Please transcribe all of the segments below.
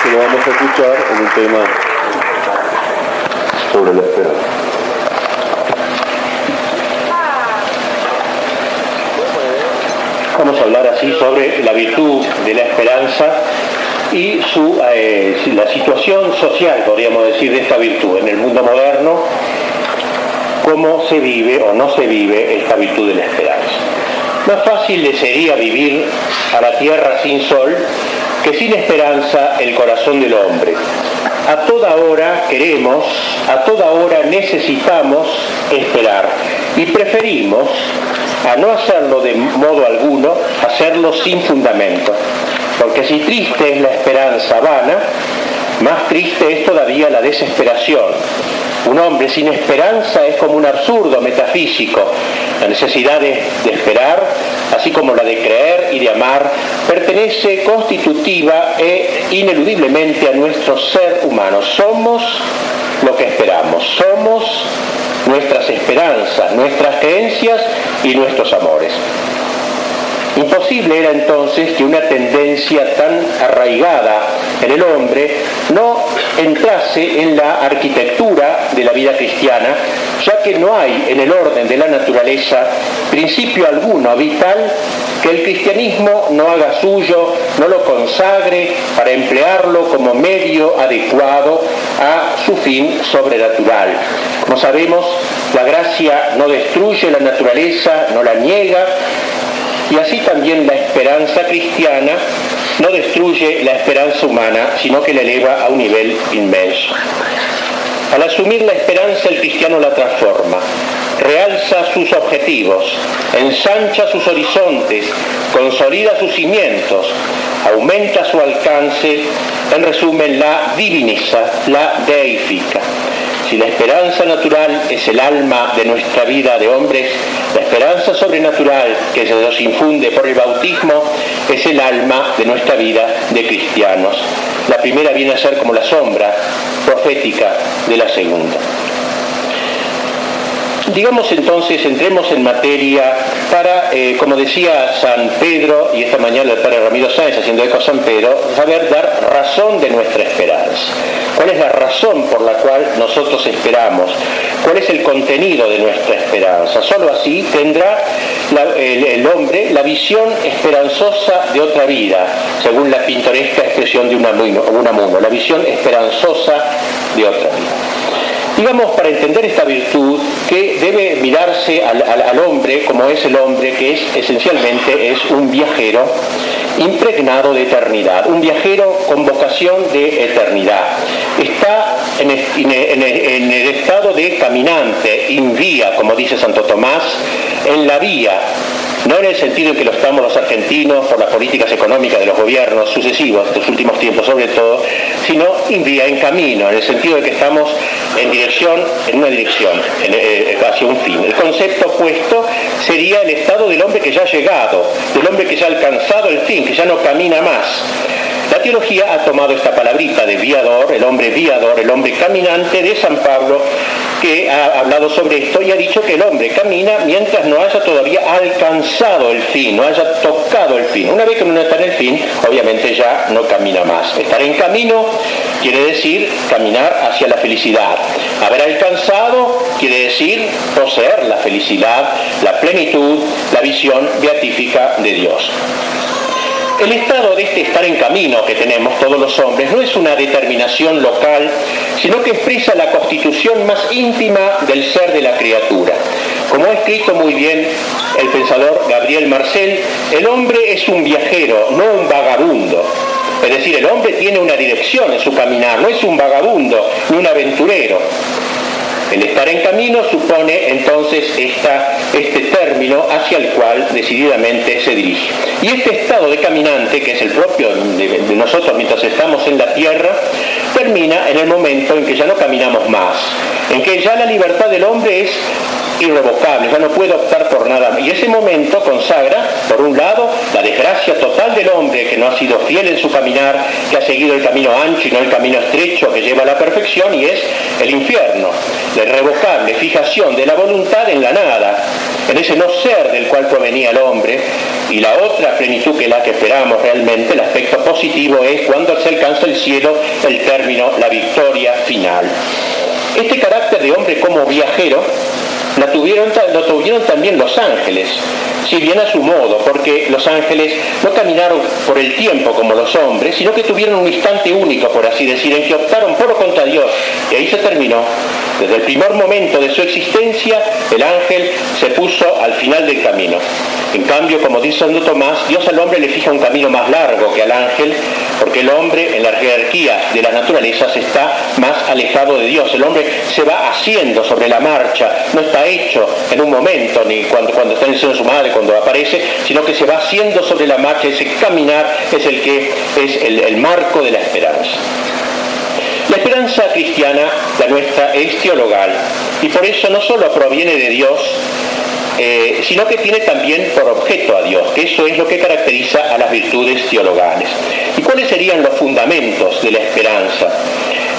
que lo vamos a escuchar en un tema sobre la esperanza. Vamos a hablar así sobre la virtud de la esperanza y la situación social, podríamos decir, de esta virtud en el mundo moderno, cómo se vive o no se vive esta virtud de la esperanza. Más fácil le sería vivir a la tierra sin sol que sin esperanza el corazón del hombre. A toda hora queremos, a toda hora necesitamos esperar y preferimos, a no hacerlo de modo alguno, hacerlo sin fundamento. Porque si triste es la esperanza vana, más triste es todavía la desesperación. Un hombre sin esperanza es como un absurdo metafísico. La necesidad de esperar, así como la de creer y de amar, pertenece constitutiva e ineludiblemente a nuestro ser humano. Somos lo que esperamos, somos nuestras esperanzas, nuestras creencias y nuestros amores. Imposible era entonces que una tendencia tan arraigada en el hombre no entrase en la arquitectura de la vida cristiana, ya que no hay en el orden de la naturaleza principio alguno vital que el cristianismo no haga suyo, no lo consagre para emplearlo como medio adecuado a su fin sobrenatural. Como sabemos, la gracia no destruye la naturaleza, no la niega, y así también la esperanza cristiana no destruye la esperanza humana, sino que la eleva a un nivel inmenso. Al asumir la esperanza, el cristiano la transforma, realza sus objetivos, ensancha sus horizontes, consolida sus cimientos, aumenta su alcance, en resumen la diviniza, la deifica. Si la esperanza natural es el alma de nuestra vida de hombres, la esperanza sobrenatural que se nos infunde por el bautismo es el alma de nuestra vida de cristianos. La primera viene a ser como la sombra profética de la segunda. Digamos entonces, entremos en materia para, como decía San Pedro, y esta mañana el padre Ramiro Sáenz, haciendo eco a San Pedro, saber dar razón de nuestra esperanza. ¿Cuál es la razón por la cual nosotros esperamos? ¿Cuál es el contenido de nuestra esperanza? Solo así tendrá el hombre la visión esperanzosa de otra vida, según la pintoresca expresión de Unamuno, la visión esperanzosa de otra vida. Digamos, para entender esta virtud, que debe mirarse al hombre como es el hombre, que esencialmente es un viajero impregnado de eternidad, un viajero con vocación de eternidad. Está en el estado de caminante, in vía, como dice Santo Tomás, en la vía, no en el sentido en que lo estamos los argentinos por las políticas económicas de los gobiernos sucesivos, de los últimos tiempos sobre todo, sino in vía, en camino, en el sentido de que estamos en una dirección, hacia un fin. El concepto opuesto sería el estado del hombre que ya ha llegado, del hombre que ya ha alcanzado el fin, que ya no camina más. La teología ha tomado esta palabrita de viador, el hombre caminante de San Pablo, que ha hablado sobre esto y ha dicho que el hombre camina mientras no haya todavía alcanzado el fin, no haya tocado el fin. Una vez que uno está en el fin, obviamente ya no camina más. Estar en camino quiere decir caminar hacia la felicidad. Haber alcanzado quiere decir poseer la felicidad, la plenitud, la visión beatífica de Dios. El estado de este estar en camino que tenemos todos los hombres no es una determinación local, sino que expresa la constitución más íntima del ser de la criatura. Como ha escrito muy bien el pensador Gabriel Marcel, el hombre es un viajero, no un vagabundo. Es decir, el hombre tiene una dirección en su caminar, no es un vagabundo ni un aventurero. El estar en camino supone entonces este término hacia el cual decididamente se dirige. Y este estado de caminante, que es el propio de nosotros mientras estamos en la tierra, termina en el momento en que ya no caminamos más, en que ya la libertad del hombre es irrevocable, ya no puede optar por nada. Y ese momento consagra, por un lado, la desgracia total del hombre que no ha sido fiel en su caminar, que ha seguido el camino ancho y no el camino estrecho que lleva a la perfección, y es el infierno, la irrevocable fijación de la voluntad en la nada. en ese no ser del cual provenía el hombre, y la otra plenitud que es la que esperamos realmente, el aspecto positivo es cuando se alcanza el cielo, el término, la victoria final. Este carácter de hombre como viajero lo tuvieron también los ángeles, si bien a su modo, porque los ángeles no caminaron por el tiempo como los hombres, sino que tuvieron un instante único, por así decir, en que optaron por o contra Dios, y ahí se terminó. Desde el primer momento de su existencia, el ángel se puso al final del camino. En cambio, como dice Santo Tomás, Dios al hombre le fija un camino más largo que al ángel, porque el hombre en la jerarquía de las naturalezas está más alejado de Dios. El hombre se va haciendo sobre la marcha, no está hecho en un momento, ni cuando está en el seno de su madre, cuando aparece, sino que se va haciendo sobre la marcha. Ese caminar es el que es el marco de la esperanza. La esperanza cristiana, la nuestra, es teologal, y por eso no solo proviene de Dios, sino que tiene también por objeto a Dios, que eso es lo que caracteriza a las virtudes teologales. ¿Y cuáles serían los fundamentos de la esperanza?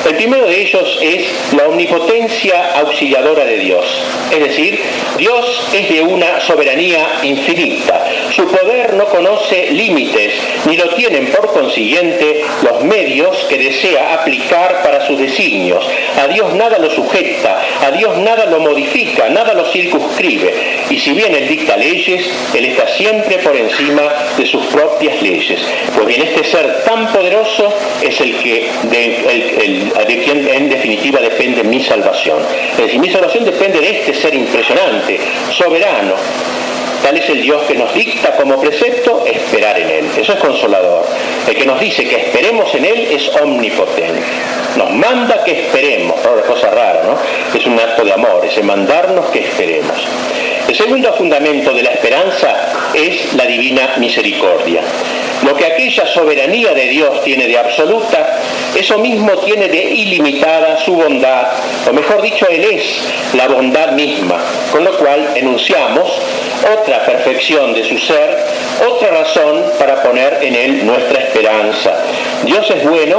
El primero de ellos es la omnipotencia auxiliadora de Dios, es decir, Dios es de una soberanía infinita, su poder no conoce límites, ni lo tienen por consiguiente los medios que desea aplicar para sus designios. A Dios nada lo sujeta, a Dios nada lo modifica, nada lo circunscribe, y si bien Él dicta leyes, Él está siempre por encima de sus propias leyes. Pues bien, este ser tan poderoso es el que de quien en definitiva depende mi salvación. Es decir, mi salvación depende de este ser impresionante, soberano. Tal es el Dios que nos dicta como precepto esperar en Él. Eso es consolador. El que nos dice que esperemos en Él es omnipotente. Nos manda que esperemos. Ahora, cosa rara, ¿no? Es un acto de amor, ese mandarnos que esperemos. El segundo fundamento de la esperanza es la divina misericordia. Lo que aquella soberanía de Dios tiene de absoluta, eso mismo tiene de ilimitada su bondad, o mejor dicho, Él es la bondad misma, con lo cual enunciamos otra perfección de su ser, otra razón para poner en Él nuestra esperanza. Dios es bueno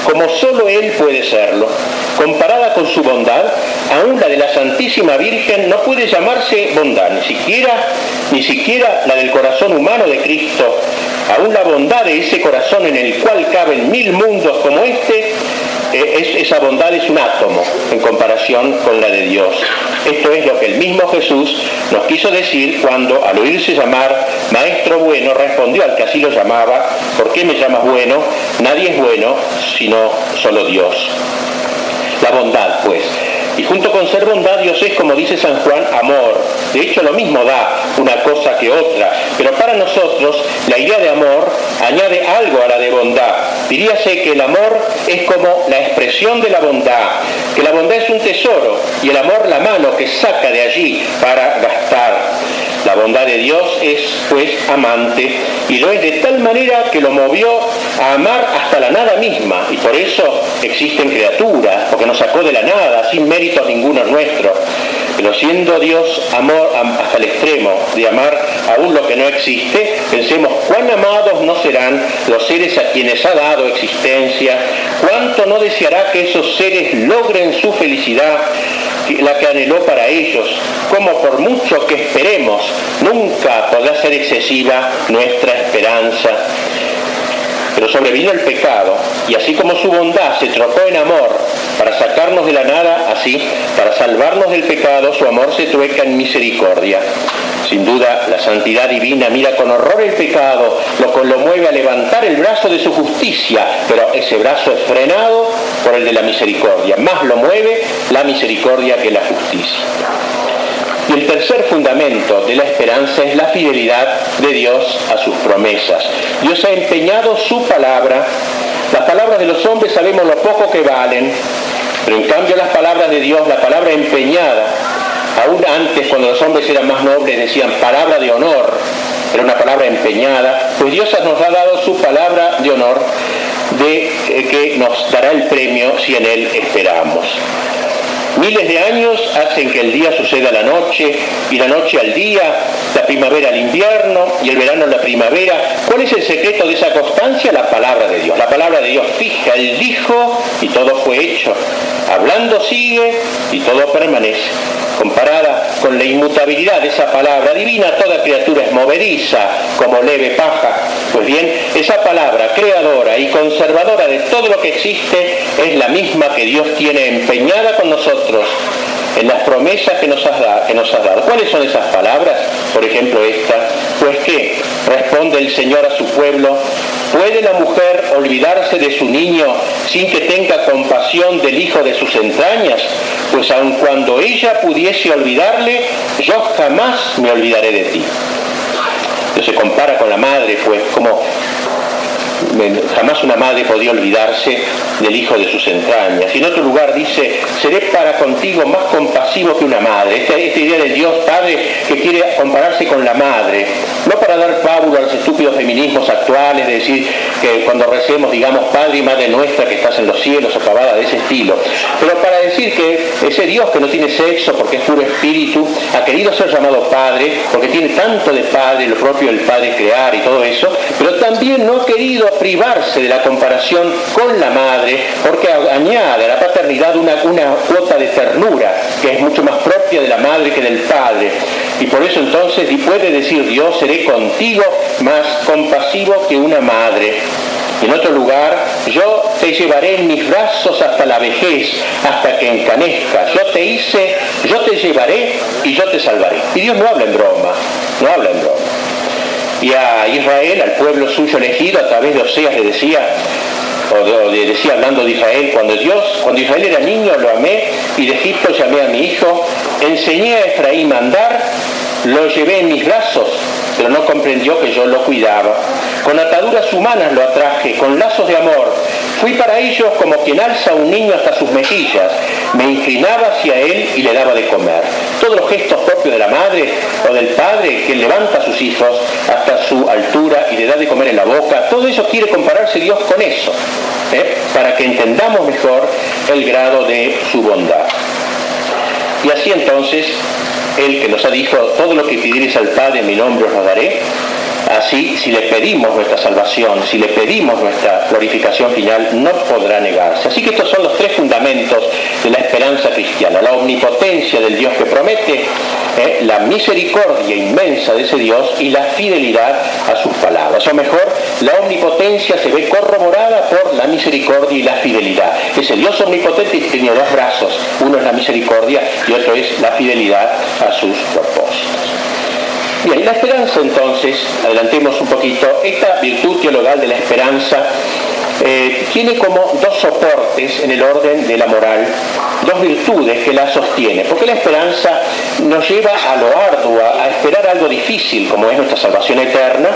como solo Él puede serlo. Comparada con su bondad, aún la de la Santísima Virgen no puede llamarse bondad, ni siquiera la del corazón humano de Cristo. Aún la bondad de ese corazón en el cual caben 1000 mundos como este, esa bondad es un átomo en comparación con la de Dios. Esto es lo que el mismo Jesús nos quiso decir cuando, al oírse llamar Maestro bueno, respondió al que así lo llamaba: ¿por qué me llamas bueno? Nadie es bueno sino solo Dios. La bondad, pues. Y junto con ser bondad, Dios es, como dice San Juan, amor. De hecho, lo mismo da una cosa que otra. Pero para nosotros, la idea de amor añade algo a la de bondad. Diríase que el amor es como la expresión de la bondad, que la bondad es un tesoro y el amor la mano que saca de allí para gastar. La bondad de Dios es, pues, amante, y lo es de tal manera que lo movió a amar hasta la nada misma, y por eso existen criaturas, porque nos sacó de la nada, sin méritos ninguno nuestro. Pero siendo Dios amor hasta el extremo de amar aún lo que no existe, pensemos cuán amados no serán los seres a quienes ha dado existencia, cuánto no deseará que esos seres logren su felicidad, la que anheló para ellos, como por mucho que esperemos, nunca podrá ser excesiva nuestra esperanza. Pero sobrevino el pecado, y así como su bondad se trocó en amor para sacarnos de la nada, así, para salvarnos del pecado, su amor se trueca en misericordia. Sin duda, la santidad divina mira con horror el pecado, lo mueve a levantar el brazo de su justicia, pero ese brazo es frenado por el de la misericordia. Más lo mueve la misericordia que la justicia. Y el tercer fundamento de la esperanza es la fidelidad de Dios a sus promesas. Dios ha empeñado su palabra. Las palabras de los hombres sabemos lo poco que valen, pero en cambio las palabras de Dios, la palabra empeñada, aún antes cuando los hombres eran más nobles decían palabra de honor, era una palabra empeñada, pues Dios nos ha dado su palabra de honor, de que nos dará el premio si en Él esperamos. Miles de años hacen que el día suceda a la noche y la noche al día, la primavera al invierno y el verano a la primavera. ¿Cuál es el secreto de esa constancia? La palabra de Dios. La palabra de Dios fija, Él dijo y todo fue hecho. Hablando sigue y todo permanece. Comparada con la inmutabilidad de esa palabra divina, toda criatura es movediza como leve paja. Pues bien, esa palabra creadora y conservadora de todo lo que existe es la misma que Dios tiene empeñada con nosotros en las promesas que nos has dado. ¿Cuáles son esas palabras? Por ejemplo esta, pues ¿qué? Responde el Señor a su pueblo: ¿puede la mujer olvidarse de su niño sin que tenga compasión del hijo de sus entrañas? Pues aun cuando ella pudiese olvidarle, yo jamás me olvidaré de ti. Esto se compara con la madre, pues como jamás una madre podía olvidarse del hijo de sus entrañas. Y en otro lugar dice: seré para contigo más compasivo que una madre. Esta idea del Dios Padre que quiere compararse con la madre, no para dar pábulo a los estúpidos feminismos actuales de decir que cuando recemos digamos Padre y Madre nuestra que estás en los cielos o pavada de ese estilo, pero para decir que ese Dios que no tiene sexo porque es puro espíritu ha querido ser llamado Padre porque tiene tanto de Padre, lo propio del Padre crear y todo eso, pero también no ha querido privarse de la comparación con la madre porque añade a la paternidad una cuota de ternura que es mucho más propia de la madre que del padre. Y por eso entonces puede decir Dios: seré contigo más compasivo que una madre. Y en otro lugar: yo te llevaré en mis brazos hasta la vejez, hasta que encanezcas. Yo te llevaré y yo te salvaré. Y Dios no habla en broma, no habla en broma. Y a Israel, al pueblo suyo elegido, a través de Oseas le decía hablando de Israel: cuando Israel era niño lo amé, y de Egipto llamé a mi hijo, enseñé a Efraín a andar, lo llevé en mis brazos, pero no comprendió que yo lo cuidaba. Con ataduras humanas lo atraje, con lazos de amor. Fui para ellos como quien alza a un niño hasta sus mejillas. Me inclinaba hacia él y le daba de comer. Todos los gestos propios de la madre o del padre que levanta a sus hijos hasta su altura y le da de comer en la boca, todo eso quiere compararse Dios con eso, para que entendamos mejor el grado de su bondad. Y así entonces, Él que nos ha dicho: todo lo que pidiereis al Padre en mi nombre os lo daré. Así, si le pedimos nuestra salvación, si le pedimos nuestra glorificación final, no podrá negarse. Así que estos son los tres fundamentos de la esperanza cristiana: la omnipotencia del Dios que promete, la misericordia inmensa de ese Dios y la fidelidad a sus palabras. O mejor, la omnipotencia se ve corroborada por la misericordia y la fidelidad. Ese Dios omnipotente tiene dos brazos: uno es la misericordia y otro es la fidelidad a sus propósitos. Bien, la esperanza entonces, adelantemos un poquito, esta virtud teologal de la esperanza tiene como dos soportes en el orden de la moral, dos virtudes que la sostienen, porque la esperanza nos lleva a lo arduo, a esperar algo difícil, como es nuestra salvación eterna,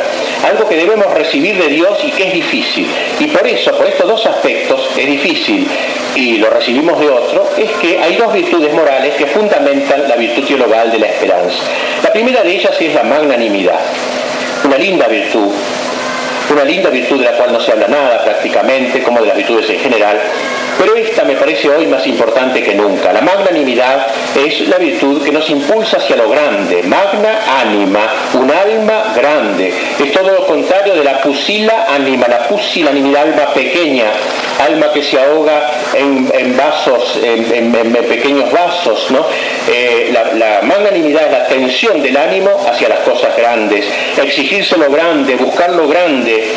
algo que debemos recibir de Dios y que es difícil. Y por eso, por estos dos aspectos, es difícil y lo recibimos de otro, es que hay dos virtudes morales que fundamentan la virtud teologal de la esperanza. La primera de ellas es la magnanimidad, una linda virtud de la cual no se habla nada prácticamente, como de las virtudes en general, pero esta me parece hoy más importante que nunca. La magnanimidad es la virtud que nos impulsa hacia lo grande, magna anima, un alma grande. Es todo lo contrario de la pusila anima. La pusilanimidad, alma pequeña, alma que se ahoga en vasos, en pequeños vasos, ¿no? La magnanimidad es la tensión del ánimo hacia las cosas grandes, exigirse lo grande, buscar lo grande,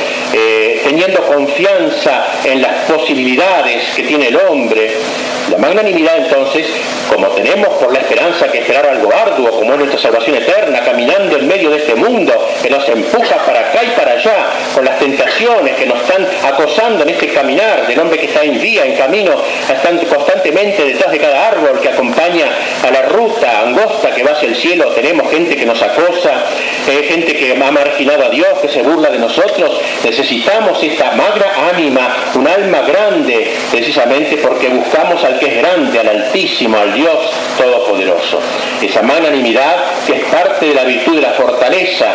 teniendo confianza en las posibilidades que tiene el hombre. La magnanimidad entonces, como tenemos por la esperanza que esperar algo arduo, como es nuestra salvación eterna, caminando en medio de este mundo que nos empuja para acá y para allá, con las tentaciones que nos están acosando en este caminar del hombre que está en vía, en camino, están constantemente detrás de cada árbol que acompaña a la ruta angosta que va hacia el cielo. Tenemos gente que nos acosa, gente que ha marginado a Dios, que se burla de nosotros. Necesitamos esta magna ánima, un alma grande, precisamente porque buscamos al que es grande, al Altísimo, al Dios Todopoderoso. Esa magnanimidad que es parte de la virtud de la fortaleza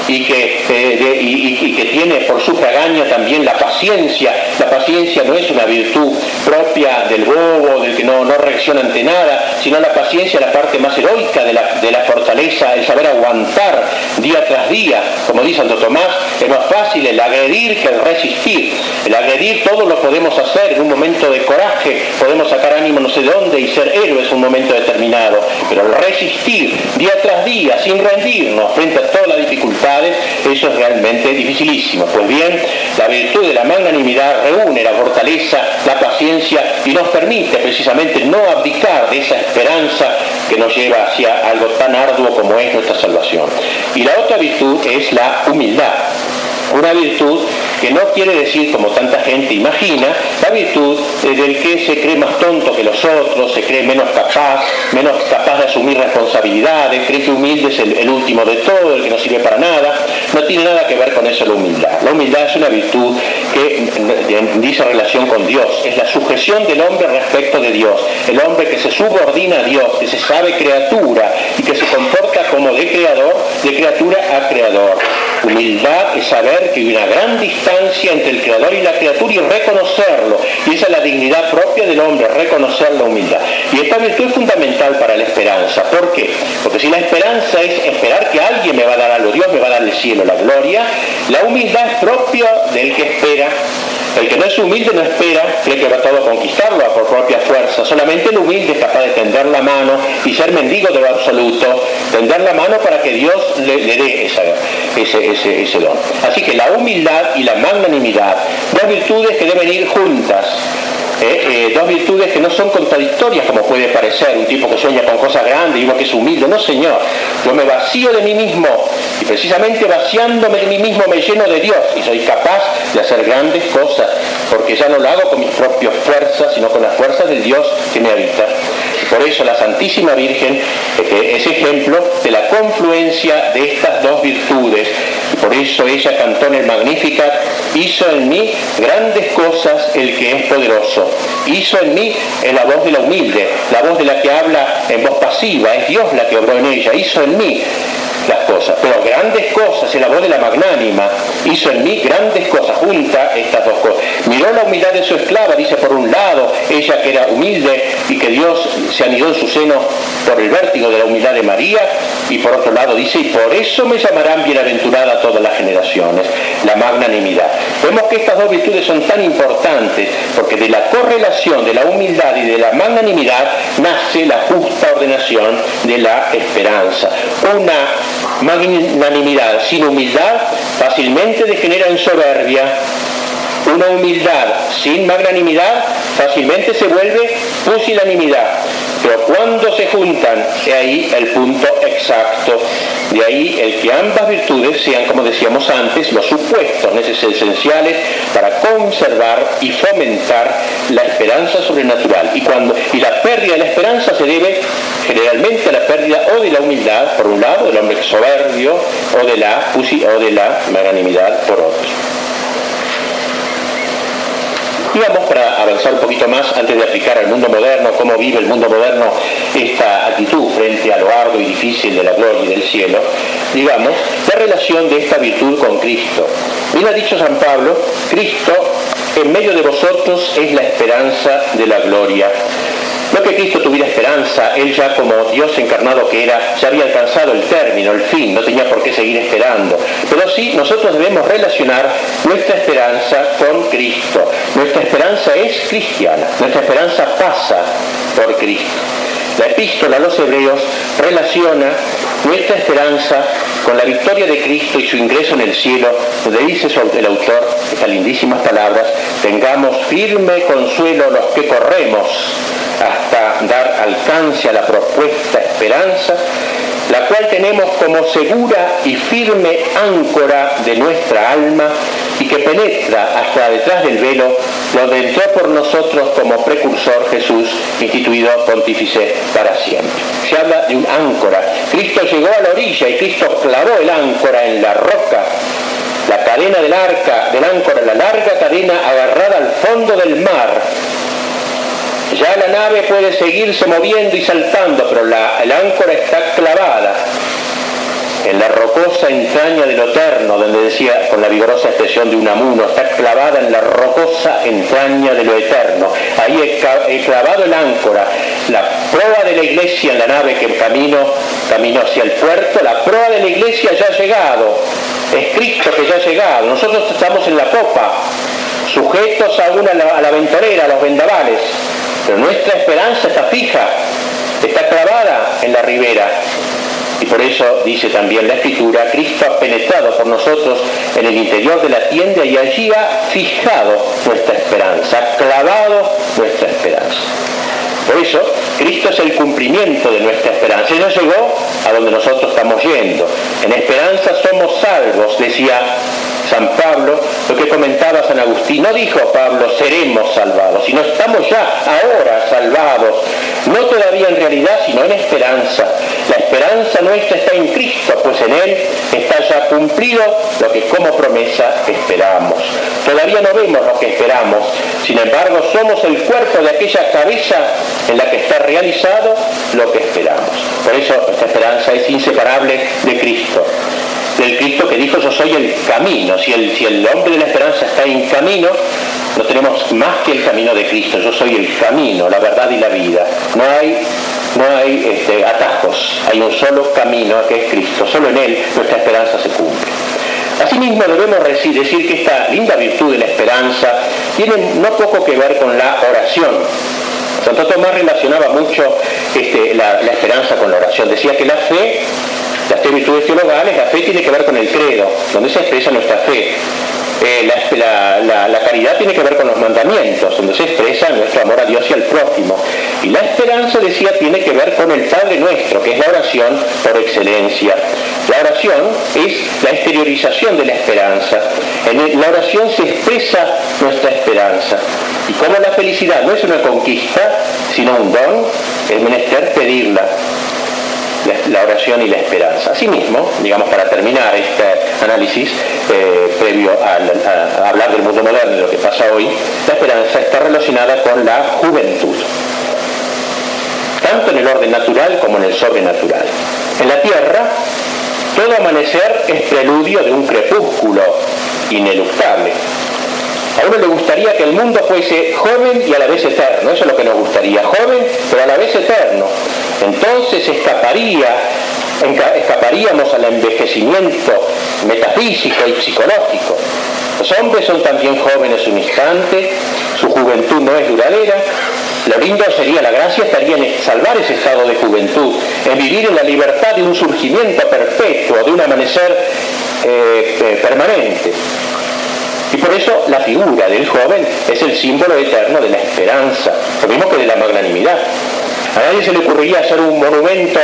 y que tiene por sufragánea también la paciencia. La paciencia no es una virtud propia del bobo, del que no reacciona ante nada, sino la paciencia, la parte más heroica de la fortaleza, el saber aguantar día tras día. Como dice Santo Tomás, es más fácil el agredir que el resistir. El agredir todo lo podemos hacer en un momento de coraje, podemos sacar ánimo no sé de dónde y ser héroes en un momento determinado, pero el resistir día tras día sin rendirnos frente a todas las dificultades, eso es realmente dificilísimo. Pues bien, la virtud de la magnanimidad reúne la fortaleza, la paciencia y nos permite precisamente no abdicar de esa esperanza que nos lleva hacia algo tan arduo como es nuestra salvación. Y la otra virtud es la humildad. Una virtud que no quiere decir, como tanta gente imagina, la virtud del que se cree más tonto que los otros, se cree menos capaz de asumir responsabilidades, cree que humilde es el último de todo, el que no sirve para nada. No tiene nada que ver con eso la humildad. La humildad es una virtud que dice relación con Dios, es la sujeción del hombre respecto de Dios, el hombre que se subordina a Dios, que se sabe criatura y que se comporta como de criatura a creador. Humildad es saber que hay una gran distancia entre el creador y la criatura y reconocerlo. Y esa es la dignidad propia del hombre, reconocer la humildad. Y esta virtud es fundamental para la esperanza. ¿Por qué? Porque si la esperanza es esperar que alguien me va a dar algo, Dios me va a dar el cielo, la gloria, la humildad es propia del que espera. El que no es humilde no espera, cree que va todo a conquistarlo por propia fuerza. Solamente el humilde es capaz de tender la mano y ser mendigo de lo absoluto, tender la mano para que Dios le dé ese don. Así que la humildad y la magnanimidad, dos virtudes que deben ir juntas. Dos virtudes que no son contradictorias como puede parecer un tipo que sueña con cosas grandes y uno que es humilde. No, señor, yo me vacío de mí mismo y precisamente vaciándome de mí mismo me lleno de Dios y soy capaz de hacer grandes cosas porque ya no lo hago con mis propias fuerzas sino con las fuerzas del Dios que me habita. Por eso la Santísima Virgen es ejemplo de la confluencia de estas dos virtudes. Y por eso ella cantó en el Magnificat: hizo en mí grandes cosas el que es poderoso. Hizo en mí en la voz de la humilde, la voz de la que habla en voz pasiva, es Dios la que obró en ella. Hizo en mí las cosas, pero grandes cosas en la voz de la magnánima, hizo en mí grandes cosas, junta estas dos cosas. Miró la humildad de su esclava, dice, por un lado, ella que era humilde y que Dios se anidó en su seno por el vértigo de la humildad de María, y por otro lado dice, y por eso me llamarán bienaventurada todas las generaciones, la magnanimidad. Vemos que estas dos virtudes son tan importantes, porque de la correlación de la humildad y de la magnanimidad nace la justa ordenación de la esperanza. Una magnanimidad sin humildad fácilmente degenera en soberbia. Una humildad sin magnanimidad fácilmente se vuelve pusilanimidad. Pero cuando se juntan, es ahí el punto exacto. De ahí el que ambas virtudes sean, como decíamos antes, los supuestos esenciales para conservar y fomentar la esperanza sobrenatural. Y la pérdida de la esperanza se debe generalmente a la pérdida o de la humildad, por un lado, del hombre soberbio, o de la magnanimidad, por otro. Y vamos, para avanzar un poquito más, antes de aplicar al mundo moderno, cómo vive el mundo moderno esta actitud frente a lo arduo y difícil de la gloria y del cielo, digamos, la relación de esta virtud con Cristo. Bien ha dicho San Pablo, Cristo en medio de vosotros es la esperanza de la gloria. No que Cristo tuviera esperanza, Él ya como Dios encarnado que era, ya había alcanzado el término, el fin, no tenía por qué seguir esperando. Pero sí, nosotros debemos relacionar nuestra esperanza con Cristo. Nuestra esperanza es cristiana, nuestra esperanza pasa por Cristo. La epístola a los Hebreos relaciona nuestra esperanza con la victoria de Cristo y su ingreso en el cielo, donde dice el autor estas lindísimas palabras: tengamos firme consuelo los que corremos hasta dar alcance a la propuesta esperanza, la cual tenemos como segura y firme áncora de nuestra alma y que penetra hasta detrás del velo, donde entró por nosotros como precursor Jesús, instituido pontífice para siempre. Se habla de un áncora. Cristo llegó a la orilla y Cristo clavó el áncora en la roca la cadena del áncora, la larga cadena agarrada al fondo del mar. Ya la nave puede seguirse moviendo y saltando, pero el áncora está clavada en la rocosa entraña de lo eterno, donde decía con la vigorosa expresión de Unamuno, está clavada en la rocosa entraña de lo eterno. Ahí he clavado el áncora, la proa de la iglesia en la nave que camino hacia el puerto, la proa de la iglesia ya ha llegado, es Cristo que ya ha llegado, nosotros estamos en la popa, sujetos aún a la ventonera, a los vendavales, pero nuestra esperanza está fija, está clavada en la ribera. Y por eso dice también la Escritura, Cristo ha penetrado por nosotros en el interior de la tienda y allí ha fijado nuestra esperanza, ha clavado nuestra esperanza. Por eso, Cristo es el cumplimiento de nuestra esperanza. Él ya llegó a donde nosotros estamos yendo. En esperanza somos salvos, decía San Pablo, lo que comentaba San Agustín. No dijo Pablo, seremos salvados, sino estamos ya ahora salvados. No todavía en realidad, sino en esperanza. La esperanza nuestra está en Cristo, pues en Él está ya cumplido lo que como promesa esperamos. Todavía no vemos lo que esperamos, sin embargo somos el cuerpo de aquella cabeza en la que está realizado lo que esperamos. Por eso esta esperanza es inseparable de Cristo. Del Cristo que dijo, yo soy el camino. Si el hombre de la esperanza está en camino, no tenemos más que el camino de Cristo. Yo soy el camino, la verdad y la vida. No hay atajos, hay un solo camino que es Cristo. Solo en Él nuestra esperanza se cumple. Asimismo debemos decir que esta linda virtud de la esperanza tiene no poco que ver con la oración. Santo Tomás relacionaba mucho la esperanza con la oración. Decía que la fe, las tres virtudes teologales, la fe tiene que ver con el credo, donde se expresa nuestra fe. La caridad tiene que ver con los mandamientos, donde se expresa nuestro amor a Dios y al prójimo. Y la esperanza, decía, tiene que ver con el Padre Nuestro, que es la oración por excelencia. La oración es la exteriorización de la esperanza. En la oración se expresa nuestra esperanza. Y como la felicidad no es una conquista, sino un don, es menester pedirla. La oración y la esperanza. Asimismo, digamos, para terminar este análisis previo a hablar del mundo moderno y de lo que pasa hoy, la esperanza está relacionada con la juventud, tanto en el orden natural como en el sobrenatural. En la tierra, todo amanecer es preludio de un crepúsculo ineluctable. A uno le gustaría que el mundo fuese joven y a la vez eterno, eso es lo que nos gustaría, joven pero a la vez eterno. Entonces escaparíamos al envejecimiento metafísico y psicológico. Los hombres son también jóvenes un instante, su juventud no es duradera. Lo lindo sería, la gracia estaría en salvar ese estado de juventud, en vivir en la libertad de un surgimiento perpetuo, de un amanecer permanente. Y por eso la figura del joven es el símbolo eterno de la esperanza, lo mismo que de la magnanimidad. A nadie se le ocurriría hacer un monumento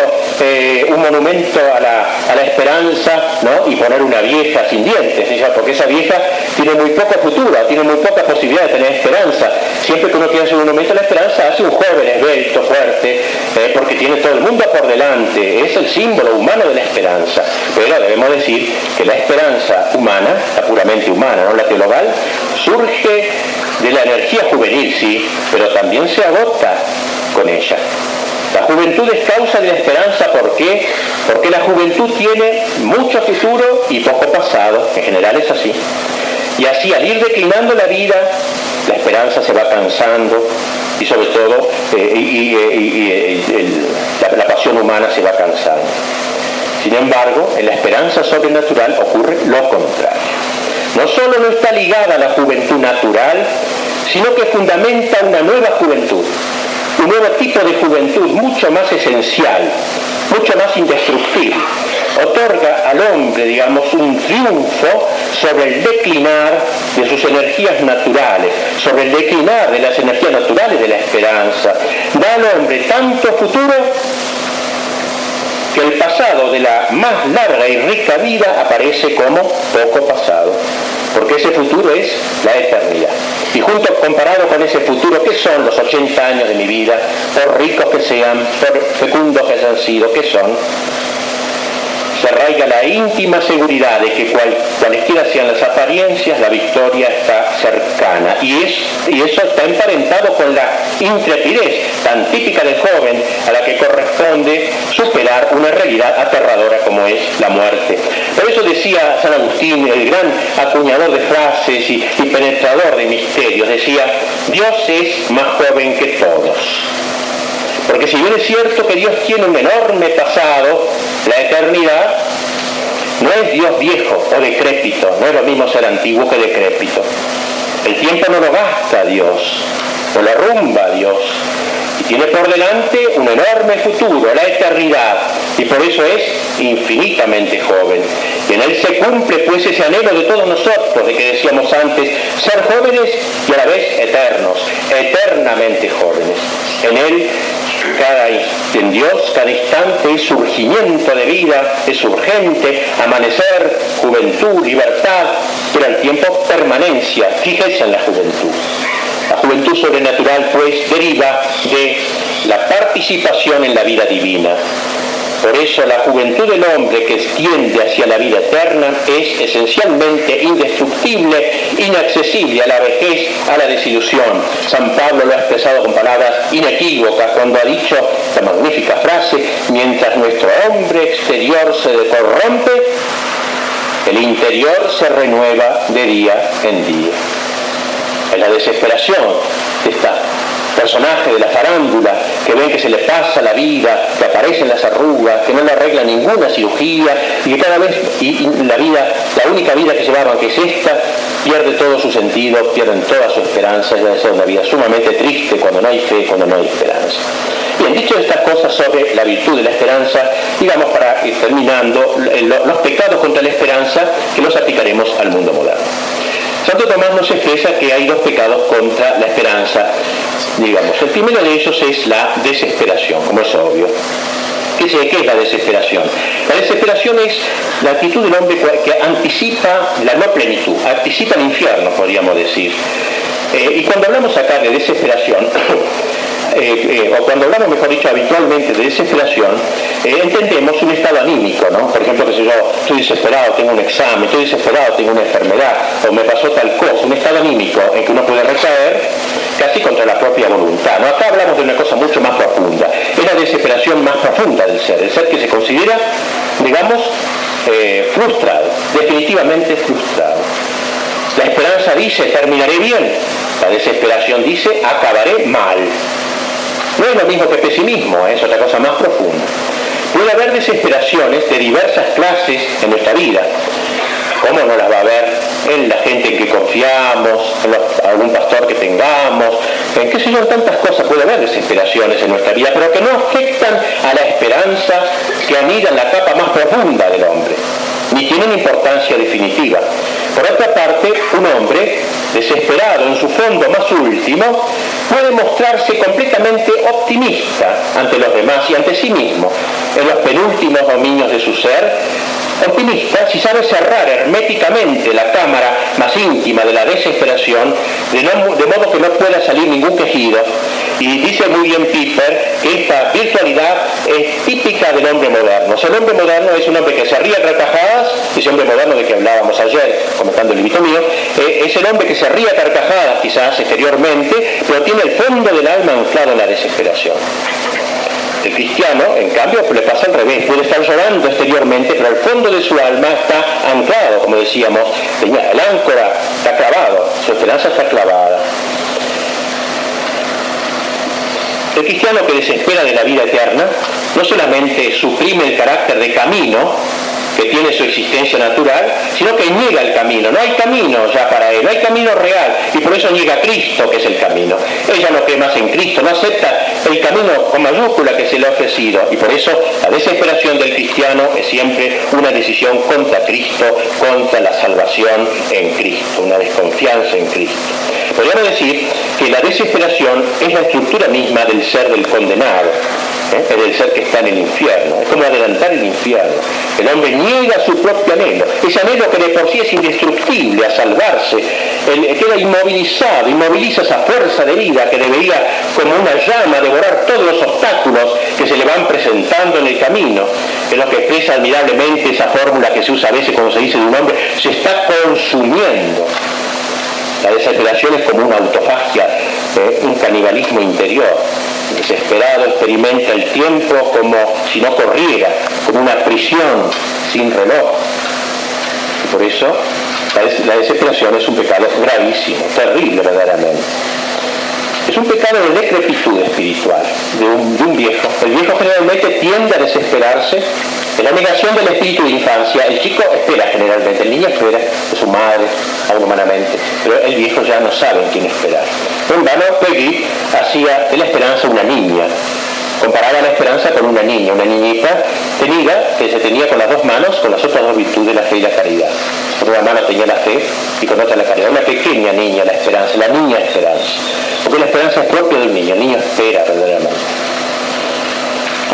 a la esperanza, ¿no? Y poner una vieja sin dientes, ¿sí? Porque esa vieja tiene muy poco futuro, tiene muy poca posibilidad de tener esperanza. Siempre que uno quiere hacer un monumento a la esperanza, hace un joven esbelto, fuerte, porque tiene todo el mundo por delante, es el símbolo humano de la esperanza. Pero debemos decir que la esperanza humana, la puramente humana, no la teologal, surge de la energía juvenil, sí, pero también se agota con ella. La juventud es causa de la esperanza, ¿por qué? Porque la juventud tiene mucho futuro y poco pasado, en general es así. Y así, al ir declinando la vida, la esperanza se va cansando y sobre todo la pasión humana se va cansando. Sin embargo, en la esperanza sobrenatural ocurre lo contrario. No solo no está ligada a la juventud natural, sino que fundamenta una nueva juventud. Un nuevo tipo de juventud mucho más esencial, mucho más indestructible. Otorga al hombre, digamos, un triunfo sobre el declinar de sus energías naturales, sobre el declinar de las energías naturales de la esperanza. Da al hombre tanto futuro que el pasado de la más larga y rica vida aparece como poco pasado, porque ese futuro es la eternidad. Y junto, comparado con ese futuro, ¿qué son los 80 años de mi vida? Por ricos que sean, por fecundos que hayan sido, ¿qué son? se arraiga la íntima seguridad de que cualesquiera sean las apariencias, la victoria está cercana. Y eso está emparentado con la intrepidez tan típica del joven, a la que corresponde superar una realidad aterradora como es la muerte. Por eso decía San Agustín, el gran acuñador de frases y penetrador de misterios, decía: Dios es más joven que todos. Porque si bien es cierto que Dios tiene un enorme pasado, la eternidad no es Dios viejo o decrépito, no es lo mismo ser antiguo que decrépito. El tiempo no lo gasta Dios, no lo arrumba Dios, y tiene por delante un enorme futuro, la eternidad, y por eso es infinitamente joven. Y en Él se cumple pues ese anhelo de todos nosotros, de que decíamos antes, ser jóvenes y a la vez eternos, eternamente jóvenes. En Él, en Dios, cada instante es surgimiento de vida, es urgente, amanecer, juventud, libertad, pero al tiempo permanencia, fíjese en la juventud. La juventud sobrenatural, pues, deriva de la participación en la vida divina. Por eso la juventud del hombre que tiende hacia la vida eterna es esencialmente indestructible, inaccesible a la vejez, a la desilusión. San Pablo lo ha expresado con palabras inequívocas cuando ha dicho esta magnífica frase: mientras nuestro hombre exterior se corrompe, el interior se renueva de día en día. Es la desesperación de esta personaje de la farándula, que ven que se le pasa la vida, que aparecen las arrugas, que no le arregla ninguna cirugía, y que cada vez la única vida que llevaban, que es esta, pierde todo su sentido, pierden toda su esperanza. Es debe ser una vida sumamente triste cuando no hay fe, cuando no hay esperanza. Bien, dicho estas cosas sobre la virtud de la esperanza, digamos, para ir terminando, los pecados contra la esperanza que los aplicaremos al mundo moderno. Santo Tomás nos expresa que hay dos pecados contra la esperanza. Digamos, el primero de ellos es la desesperación, como es obvio. ¿Qué es la desesperación? La desesperación es la actitud del hombre que anticipa la no plenitud, anticipa el infierno, podríamos decir. Y cuando hablamos acá de desesperación, o cuando hablamos, mejor dicho, habitualmente de desesperación, entendemos un estado anímico, ¿no? Por ejemplo, que si yo estoy desesperado, tengo un examen, estoy desesperado, tengo una enfermedad, o me pasó tal cosa, un estado anímico en que uno puede recaer casi contra la propia voluntad, ¿no? Acá hablamos de una cosa mucho más profunda, es la desesperación más profunda del ser, el ser que se considera, digamos, frustrado, definitivamente frustrado. La esperanza dice, terminaré bien, la desesperación dice, acabaré mal. No es lo mismo que pesimismo, es otra cosa más profunda. Puede haber desesperaciones de diversas clases en nuestra vida. ¿Cómo no las va a haber en la gente en que confiamos, en algún pastor que tengamos, en qué sé yo, tantas cosas? Puede haber desesperaciones en nuestra vida, pero que no afectan a la esperanza que anida en la capa más profunda del hombre, ni tienen importancia definitiva. Por otra parte, un hombre desesperado en su fondo más último puede mostrarse completamente optimista ante los demás y ante sí mismo, en los penúltimos dominios de su ser, optimista si sabe cerrar herméticamente la cámara más íntima de la desesperación, de modo que no pueda salir ningún quejido. Y dice muy bien Piper que esta virtualidad es típica del hombre moderno. O sea, el hombre moderno es un hombre que se ríe a carcajadas, ese hombre moderno de que hablábamos ayer, comentando el libro mío, es el hombre que se ríe a carcajadas quizás exteriormente, pero tiene el fondo del alma anclado en la desesperación. El cristiano, en cambio, le pasa al revés, puede estar llorando exteriormente, pero el fondo de su alma está anclado, como decíamos, el áncora está clavado, su esperanza está clavada. El cristiano que desespera de la vida eterna no solamente suprime el carácter de camino que tiene su existencia natural, sino que niega el camino. No hay camino ya para él, no hay camino real, y por eso niega a Cristo, que es el camino. Ella no cree más en Cristo, no acepta el camino con mayúscula que se le ha ofrecido, y por eso la desesperación del cristiano es siempre una decisión contra Cristo, contra la salvación en Cristo, una desconfianza en Cristo. Podríamos decir que la desesperación es la estructura misma del ser del condenado. es del ser que está en el infierno. Es como adelantar el infierno. El hombre niega su propio anhelo. Ese anhelo que de por sí es indestructible a salvarse. Él queda inmovilizado, inmoviliza esa fuerza de vida que debería, como una llama, devorar todos los obstáculos que se le van presentando en el camino. Es lo que expresa admirablemente esa fórmula que se usa a veces cuando se dice de un hombre: se está consumiendo. La desesperación es como una autofagia, un canibalismo interior. El desesperado experimenta el tiempo como si no corriera, como una prisión sin reloj. Y por eso la desesperación es un pecado gravísimo, terrible verdaderamente. Es un pecado de decrepitud espiritual, de un viejo. El viejo generalmente tiende a desesperarse en la negación del espíritu de infancia. El chico espera generalmente, el niño espera de su madre, aún humanamente, pero el viejo ya no sabe en quién esperar. En vano, Peggy hacía de la esperanza una niña. Comparaba la esperanza con una niña, una niñita tenida que se tenía con las dos manos, con las otras dos virtudes, la fe y la caridad. Con una mano tenía la fe y con otra la caridad. Una pequeña niña, la esperanza, la niña esperanza. Porque la esperanza es propia del niño, el niño espera verdaderamente.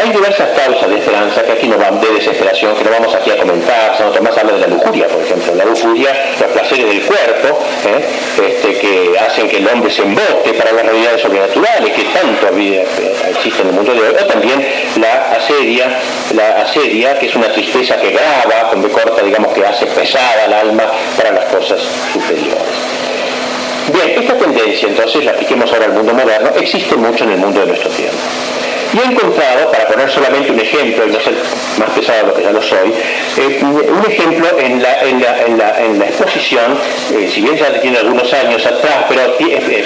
Hay diversas causas de esperanza que aquí no van, de desesperación, que no vamos aquí a comentar. Santo Tomás habla de la lujuria, por ejemplo. La lujuria, los placeres del cuerpo, que hacen que el hombre se embote para las realidades sobrenaturales que tanto existen en el mundo de hoy. O también la asedia, que es una tristeza que grava, con B corta, digamos, que hace pesada el alma para las cosas superiores. Bien, esta tendencia, entonces, la apliquemos ahora al mundo moderno, existe mucho en el mundo de nuestro tiempo. Y he encontrado, para poner solamente un ejemplo, y no ser más pesado de lo que ya lo soy, un ejemplo en la exposición, si bien ya tiene algunos años atrás, pero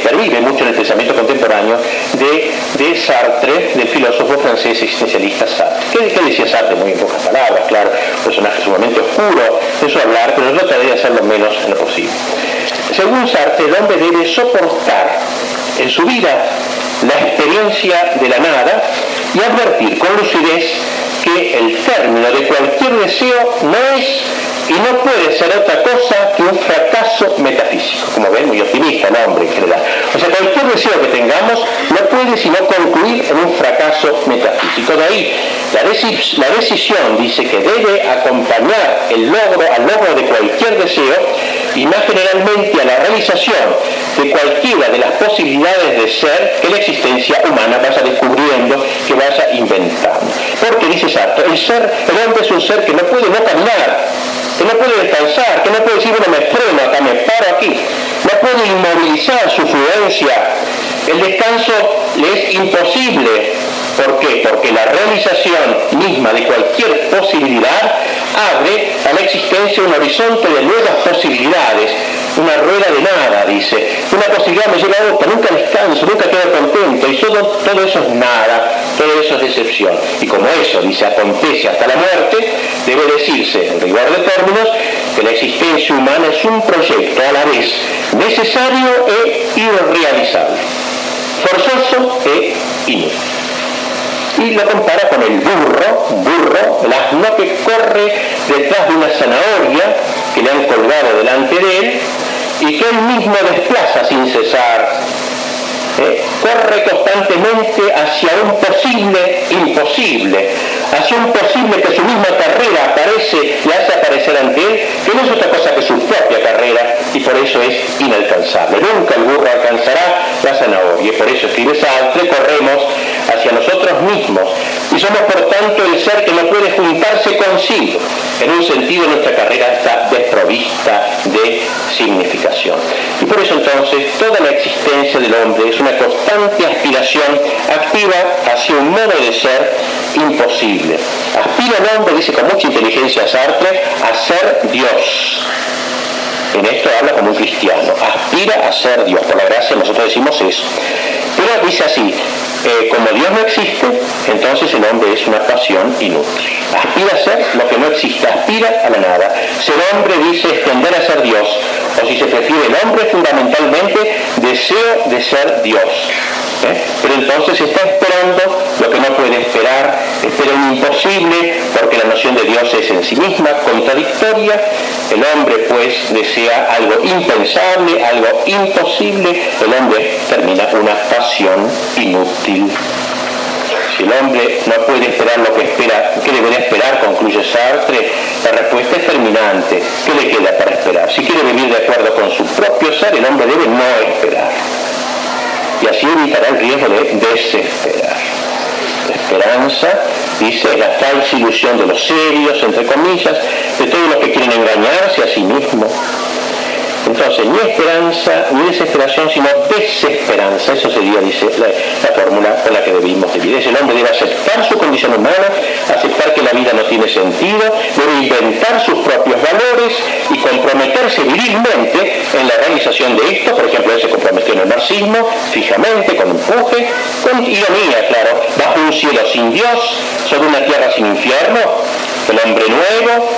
pervive mucho en el pensamiento contemporáneo, de Sartre, del filósofo francés existencialista Sartre. ¿Qué decía Sartre? Muy en pocas palabras, claro, un personaje sumamente oscuro de su hablar, pero yo trataré de hacerlo menos en lo posible. Según Sartre, el hombre debe soportar en su vida la experiencia de la nada y advertir con lucidez que el término de cualquier deseo no es y no puede ser otra cosa que un fracaso metafísico. Como ven, muy optimista el hombre en general. O sea, cualquier deseo que tengamos no puede sino concluir en un fracaso metafísico. De ahí la decisión, dice, que debe acompañar al logro de cualquier deseo y más generalmente a la realización de cualquiera de las posibilidades de ser que la existencia humana vaya descubriendo, que vaya inventando. Porque, dice Sartre, el hombre es un ser que no puede no caminar, que no puede descansar, que no puede decir, bueno, me freno acá, me paro aquí, no puede inmovilizar su fluencia. El descanso le es imposible. ¿Por qué? Porque la realización misma de cualquier posibilidad abre a la existencia un horizonte de nuevas posibilidades, una rueda de nada, dice. Una posibilidad me lleva a otra, nunca descanso, nunca quedo contento, y todo eso es nada, todo eso es decepción. Y como eso, dice, acontece hasta la muerte, debe decirse, en rigor de términos, que la existencia humana es un proyecto a la vez necesario e irrealizable, forzoso e inútil. Y lo compara con el burro, el asno que corre detrás de una zanahoria que le han colgado delante de él y que él mismo desplaza sin cesar. Corre constantemente hacia un posible imposible, hacia un posible que su misma carrera le hace aparecer ante él, que no es otra cosa que su propia carrera, y por eso es inalcanzable. Nunca el burro alcanzará la zanahoria, y por eso escribe Sartre, corremos hacia nosotros mismos, y somos por tanto el ser que no puede juntarse consigo. En un sentido, nuestra carrera está desprovista de significación. Y por eso entonces toda la existencia del hombre es una constante aspiración activa hacia un modo de ser imposible. Aspira el hombre, dice con mucha inteligencia Sartre, a ser Dios. En esto habla como un cristiano. Aspira a ser Dios. Por la gracia nosotros decimos eso. Pero dice así, como Dios no existe, entonces el hombre es una pasión inútil. Aspira a ser lo que no existe, aspira a la nada. Ser hombre, dice, es tender a ser Dios. O si se prefiere, el hombre es fundamentalmente deseo de ser Dios. Pero entonces está esperando lo que no puede esperar, espera un imposible, porque la noción de Dios es en sí misma contradictoria. El hombre pues desea algo impensable, algo imposible. El hombre termina una pasión inútil. Si el hombre no puede esperar lo que espera, ¿qué debería esperar? Concluye Sartre. La respuesta es terminante. ¿Qué le queda para esperar? Si quiere vivir de acuerdo con su propio ser, el hombre debe no esperar. Y así evitará el riesgo de desesperar. La esperanza, dice, es la falsa ilusión de los serios, entre comillas, de todos los que quieren engañarse a sí mismos. Entonces, ni esperanza, ni desesperación, sino desesperanza. Eso sería, dice, la fórmula con la que debimos vivir. El hombre debe aceptar su condición humana, aceptar que la vida no tiene sentido, debe inventar sus propios valores y comprometerse virilmente en la realización de esto. Por ejemplo, él se comprometió en el marxismo, fijamente, con empuje, con ironía, claro, bajo un cielo sin Dios, sobre una tierra sin infierno, el hombre nuevo,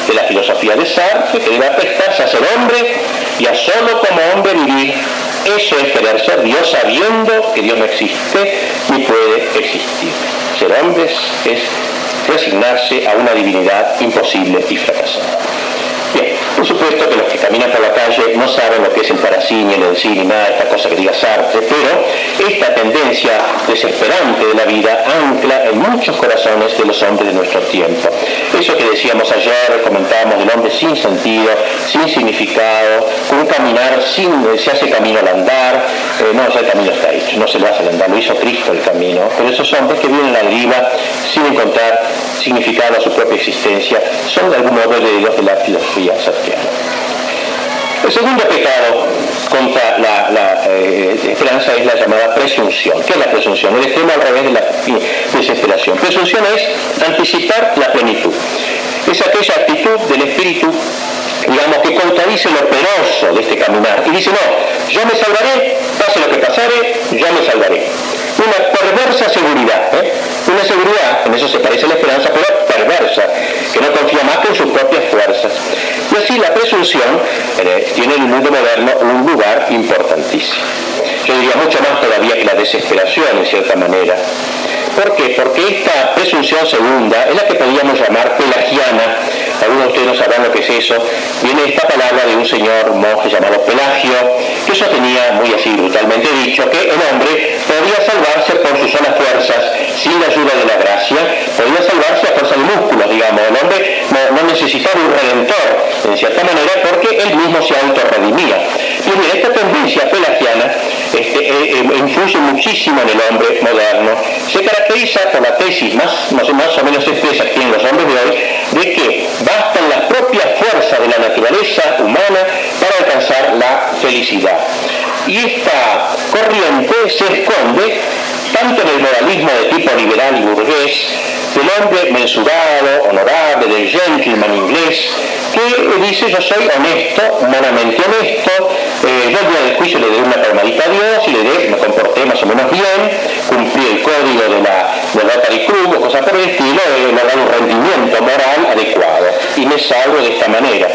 de la filosofía de Sartre, que debe prestarse a ser hombre y a solo como hombre vivir. Eso es querer ser Dios sabiendo que Dios no existe ni puede existir. Ser hombres es resignarse a una divinidad imposible y fracasada. Bien, por supuesto que los que caminan por la calle no saben lo que es el parasí, ni el en sí, ni nada de esta cosa que diga Sartre, pero esta tendencia desesperante de la vida ancla en muchos corazones de los hombres de nuestro tiempo. Eso que decíamos ayer, comentábamos del hombre sin sentido, sin significado, con un caminar se hace camino al andar, no, ya el camino está hecho, no se lo hace al andar, lo hizo Cristo el camino, pero esos hombres que viven a la deriva sin encontrar significado a su propia existencia, son de algún modo herederos de la filosofía sartriana. El segundo pecado contra la esperanza es la llamada presunción. ¿Qué es la presunción? El extremo al revés de la desesperación. Presunción es anticipar la plenitud. Es aquella actitud del espíritu, digamos, que contradice lo penoso de este caminar y dice, no, yo me salvaré, pase lo que pasare, yo me salvaré. Una perversa seguridad, una seguridad, en eso se parece a la esperanza, pero perversa, que no confía más que en sus propias fuerzas. Y así la presunción tiene en el mundo moderno un lugar importantísimo. Yo diría mucho más todavía que la desesperación, en cierta manera. ¿Por qué? Porque esta presunción segunda es la que podríamos llamar pelagiana. Algunos de ustedes no sabrán lo que es eso. Viene esta palabra de un señor monje llamado Pelagio, que sostenía, muy así brutalmente dicho, que el hombre podía salvarse por sus solas fuerzas, sin la ayuda de la gracia, podía salvarse a fuerza de músculos, digamos. El hombre no necesitaba un redentor, en cierta manera, porque él mismo se autorredimía. Y bien, esta tendencia pelagiana influye muchísimo en el hombre moderno. Se caracteriza por la tesis más o menos expresa que tienen los hombres de hoy, de que bastan las propias fuerzas de la naturaleza humana para alcanzar la felicidad. Y esta corriente se esconde tanto en el moralismo de tipo liberal y burgués, del hombre mensurado, honorable, del gentleman inglés, que dice yo soy honesto, humanamente honesto, yo el día del juicio le doy una palmadita a Dios y me comporté más o menos bien, cumplí el código de Rotary Club o cosas por el estilo, he logrado un rendimiento moral adecuado y me salvo de esta manera.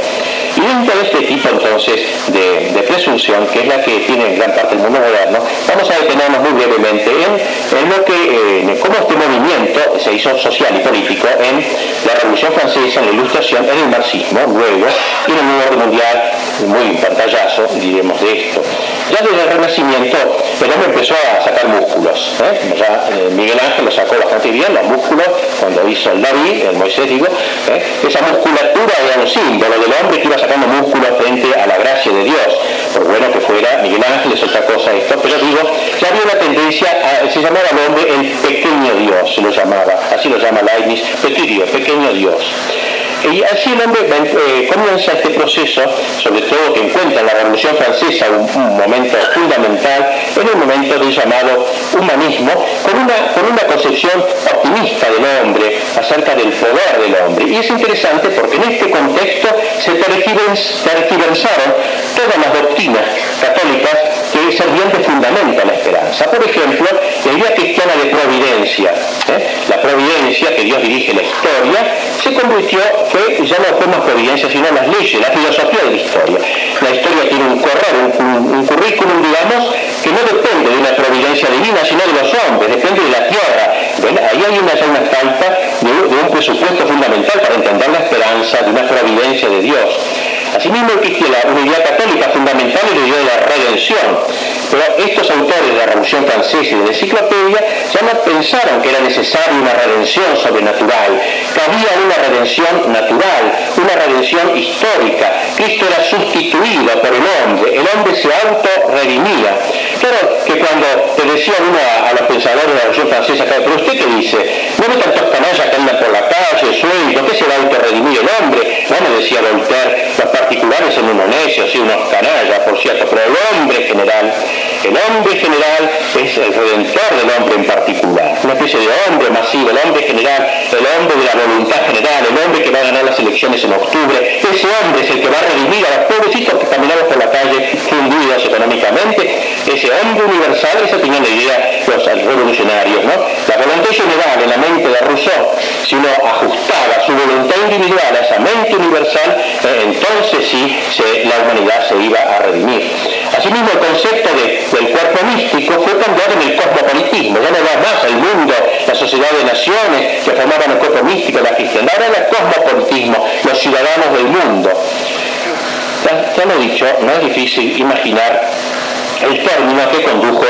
Y dentro de este tipo entonces de presunción, que es la que tiene en gran parte del mundo moderno, vamos a detenernos muy brevemente en lo que, cómo este movimiento se hizo social y político en la Revolución Francesa, en la Ilustración, en el marxismo, luego, y en el nuevo orden mundial, muy pantallazo, diremos de esto. Ya desde el Renacimiento el hombre empezó a sacar músculos. Ya Miguel Ángel lo sacó bastante bien, los músculos, cuando hizo el David, el Moisés digo, esa musculatura era un símbolo del hombre que iba sacando músculos frente a la gracia de Dios. Por bueno que fuera Miguel Ángel, es otra cosa esto, pero digo, ya había una tendencia, se llamaba al hombre el pequeño Dios, se lo llamaba, así lo llama Leibniz, pequeño Dios. Y así el hombre comienza este proceso, sobre todo que encuentra en la Revolución Francesa un momento fundamental, en el momento del llamado humanismo, con una concepción optimista del hombre, acerca del poder del hombre. Y es interesante porque en este contexto se tergiversaron todas las doctrinas católicas que servían de fundamento a la esperanza. Por ejemplo, la idea cristiana de providencia. La providencia, que Dios dirige la historia, se convirtió que ya no fue más providencia, sino las leyes, la filosofía de la historia. La historia tiene un currículum, digamos, que no depende de una providencia divina, sino de los hombres, depende de la tierra. Bueno, ahí hay una falta de un presupuesto fundamental para entender la esperanza de una providencia de Dios. Asimismo existe la unidad católica fundamental y la idea de la redención. Pero estos autores de la Revolución Francesa y de la Enciclopedia ya no pensaron que era necesaria una redención sobrenatural, que había una redención natural, una redención histórica. Cristo era sustituido por el hombre se auto-redimía. Claro que cuando le decía uno a los pensadores de la Revolución Francesa, claro, pero usted qué dice, no ve tantos canallas que andan por la calle, sueltos, ¿qué se va a auto-redimir el hombre? Bueno, decía Voltaire, los particulares son unos necios, sí, unos canallas, por cierto, pero el hombre general es el redentor del hombre en particular, una especie de hombre masivo, el hombre general, el hombre de la voluntad general, el hombre que va a ganar las elecciones en octubre, ese hombre es el que va a redimir a los pobrecitos que caminamos por la calle fundidos económicamente, ese hombre universal, esa tenían la idea los revolucionarios, ¿no? La voluntad general en la mente de Rousseau, si uno ajustaba su voluntad individual a esa mente universal, entonces sí la humanidad se iba a redimir. Asimismo, el concepto del cuerpo místico fue cambiado en el cosmopolitismo, ya no va más al mundo, la sociedad de naciones que formaban el cuerpo místico, la cristiandad, ahora era el cosmopolitismo, los ciudadanos del mundo. Ya lo he dicho, no es difícil imaginar el término que condujo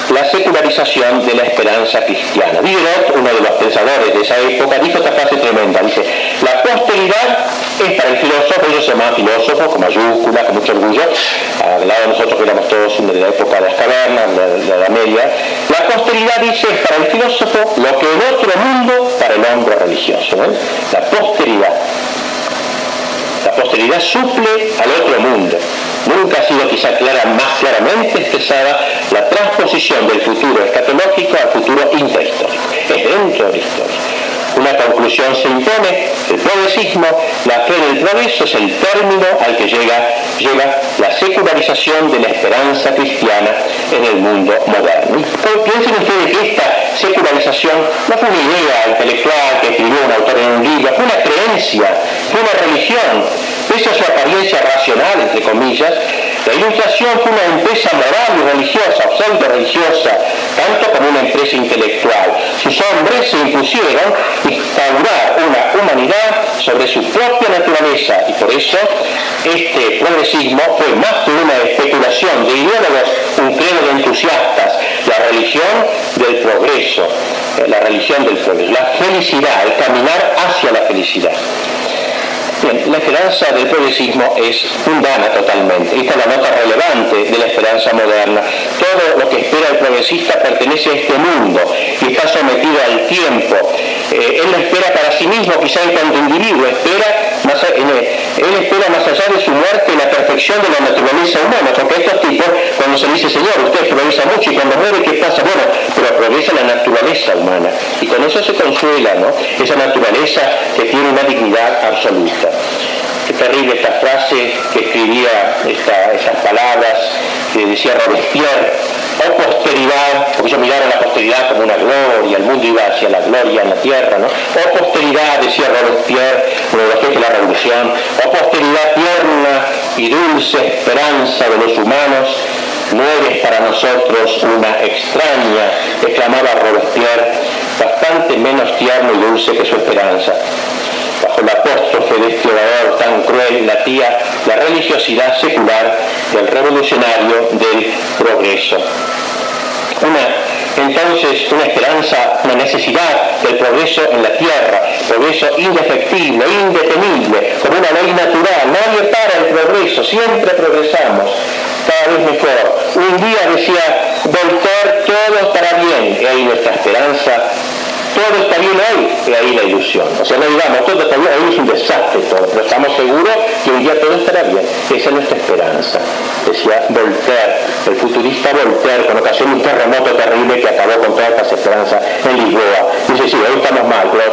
la secularización de la esperanza cristiana. Diderot, uno de los pensadores de esa época, dijo esta frase tremenda, dice: la posteridad es para el filósofo, ellos se llamaban filósofos con mayúsculas, con mucho orgullo, al lado de nosotros que éramos todos de la época de las cavernas, de la Edad Media, la posteridad, dice, es para el filósofo lo que en otro mundo para el hombre religioso, ¿eh? La posteridad suple al otro mundo. Nunca ha sido quizá más claramente expresada la transposición del futuro escatológico al futuro interhistórico. Es dentro de la historia. Una conclusión se impone: el progresismo, la fe del progreso, es el término al que llega la secularización de la esperanza cristiana en el mundo moderno. Y piensen ustedes que esta secularización no fue una idea intelectual que escribió un autor en un libro, fue una creencia, fue una religión. Pese a su apariencia racional, entre comillas, la Ilustración fue una empresa moral y religiosa, pseudo-religiosa, tanto como una empresa intelectual. Sus hombres se impusieron instaurar una humanidad sobre su propia naturaleza, y por eso este progresismo fue más que una especulación de ideólogos, un credo de entusiastas, la religión del progreso, la felicidad, el caminar hacia la felicidad. Bien, la esperanza del progresismo es mundana totalmente. Esta es la nota relevante de la esperanza moderna. Todo lo que espera el progresista pertenece a este mundo y está sometido al tiempo. Él lo espera para sí mismo, quizá en cuanto individuo, él espera más allá de su muerte la perfección de la naturaleza humana, porque estos tipos, cuando se dice: Señor, usted progresa mucho, y cuando muere, ¿qué pasa? Bueno, pero progresa la naturaleza humana, y con eso se consuela, ¿no? Esa naturaleza que tiene una dignidad absoluta. Qué terrible esta frase que escribía, esas palabras que decía Robespierre: o posteridad, porque ellos miraron la posteridad como una gloria, el mundo iba hacia la gloria en la tierra, ¿no? O posteridad, decía Robespierre, uno de los jefes de la revolución, o posteridad tierna y dulce esperanza de los humanos, no eres para nosotros una extraña, exclamaba Robespierre, bastante menos tierno y dulce que su esperanza. Bajo la apóstrofe de este orador tan cruel latía la religiosidad secular del revolucionario del progreso. Entonces, una esperanza, una necesidad del progreso en la tierra, progreso indefectible, indetenible, como una ley natural. Nadie para el progreso, siempre progresamos, cada vez mejor. Un día decía Voltaire: todo estará bien, y ahí nuestra esperanza. Todo está bien hoy, y ahí la ilusión. O sea, no digamos, todo está bien, hoy es un desastre todo, pero estamos seguros que un día todo estará bien. Esa es nuestra esperanza, decía Voltaire, el futurista Voltaire, con ocasión de un terremoto terrible que acabó con todas estas esperanzas en Lisboa. Dice: sí, hoy estamos mal, pero